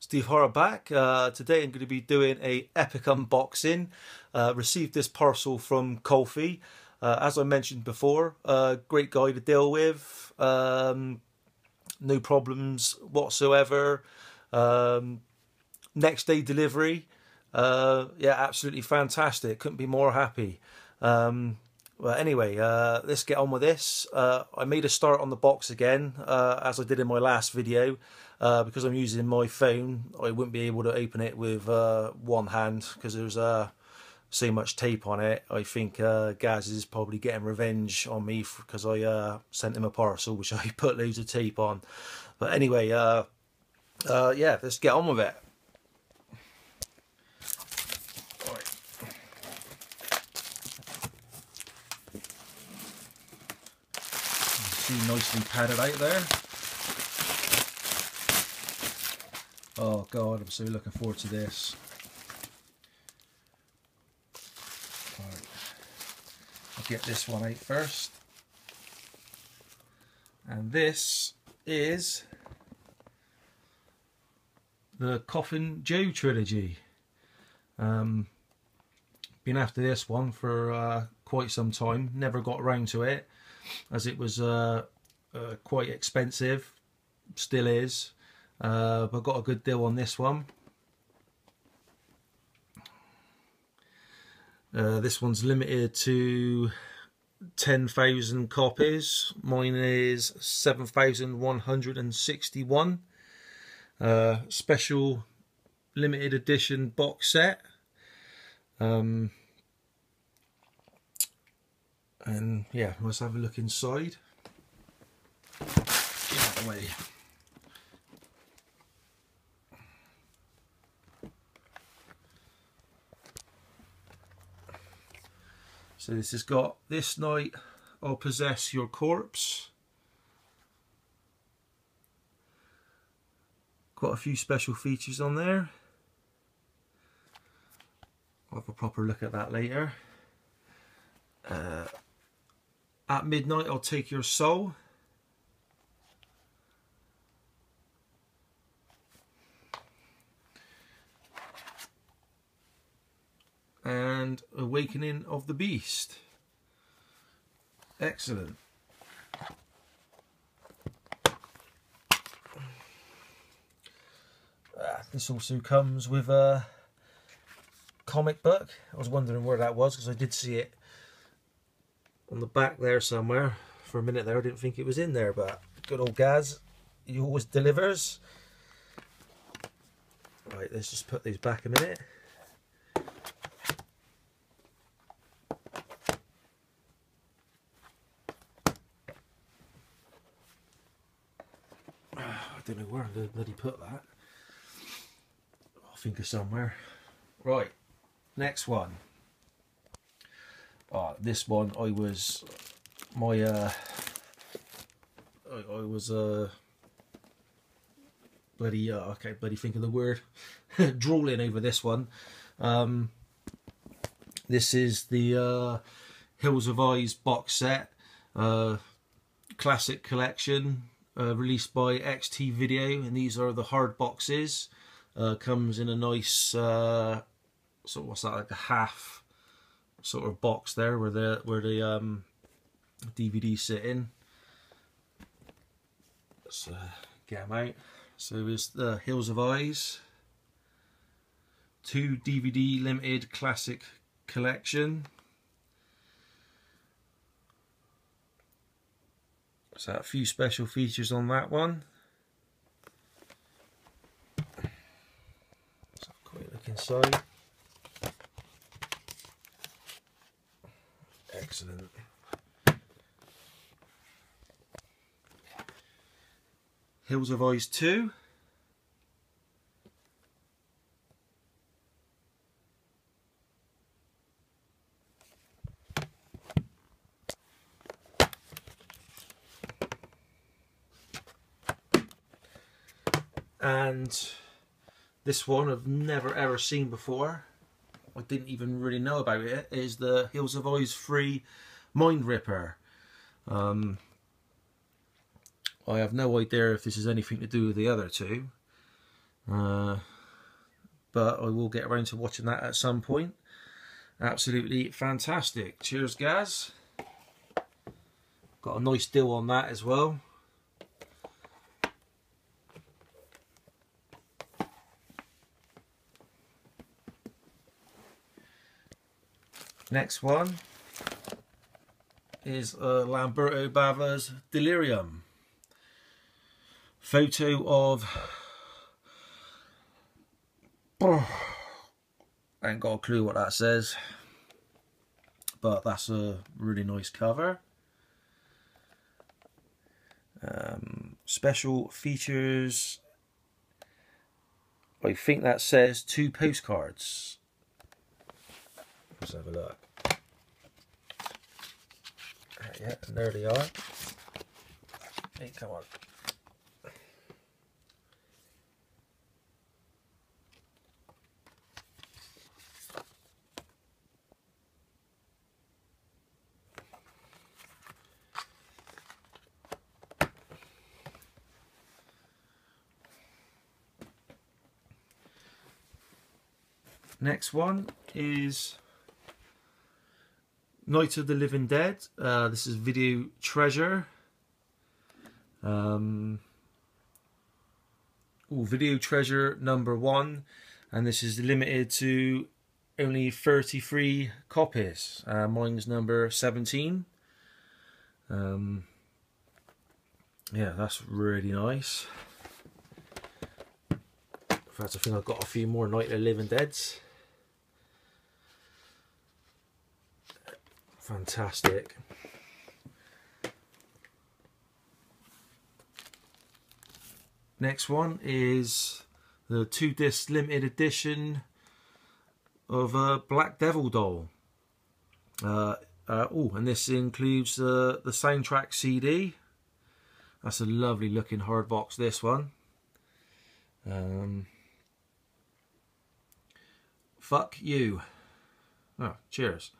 Steve Horror back. Today I'm going to be doing a epic unboxing. Received this parcel from Colfi. As I mentioned before, great guy to deal with. No problems whatsoever. Next day delivery. Yeah, absolutely fantastic. Couldn't be more happy. Well, anyway, let's get on with this. I made a start on the box again, as I did in my last video. Because I'm using my phone, I wouldn't be able to open it with one hand because there's so much tape on it. I think Gaz is probably getting revenge on me because I sent him a parcel which I put loads of tape on. But anyway, yeah, let's get on with it. See, nicely padded out there. Oh God, I'm so looking forward to this. Right. I'll get this one out first. And this is the Coffin Joe trilogy. Been after this one for quite some time. Never got around to it, as it was quite expensive. Still is. But I got a good deal on this one. This one's limited to 10,000 copies. Mine is 7,161. Special limited edition box set. And yeah, let's have a look inside. Get out of the way. So this has got "This Night I'll Possess Your Corpse." Quite a few special features on there. I'll have a proper look at that later. "At Midnight I'll Take Your Soul." And "Awakening of the Beast." Excellent. This also comes with a comic book. I was wondering where that was because I did see it on the back there somewhere. For a minute there I didn't think it was in there, but good old Gaz, he always delivers. Right, let's just put these back a minute. I don't know where I'm going to bloody put that. I'll think of somewhere. Right, next one. This one I was bloody I can't bloody think of the word. Drooling over this one. This is the Hills of Eyes box set, classic collection. Released by XT Video, and these are the hard boxes. Comes in a nice sort of, what's that, like a half sort of box there where the DVDs sit in. Let's get them out. So it's the Hills of Eyes 2 DVD limited classic collection. So a few special features on that one. Let's have a quick look inside. Excellent. Hills of Eyes 2. And this one I've never ever seen before. I didn't even really know about it. Is the Hills of Eyes 3 Mind Ripper. I have no idea if this is anything to do with the other two. but I will get around to watching that at some point. Absolutely fantastic. Cheers, Gaz. Got a nice deal on that as well. Next one is Lamberto Bava's Delirium. Photo of... I ain't got a clue what that says, but that's a really nice cover. Special features, I think that says 2 postcards. Let's have a look. Yeah, and there they are. Hey, come on. Next one is Night of the Living Dead. This is Video Treasure. Video Treasure #1, and this is limited to only 33 copies. Mine's number 17. Yeah, that's really nice. In fact, I think I've got a few more Night of the Living Deads. Fantastic. Next one is the 2-disc limited edition of a Black Devil doll. And this includes the soundtrack CD. That's a lovely looking hard box, this one. Fuck you. Oh, cheers.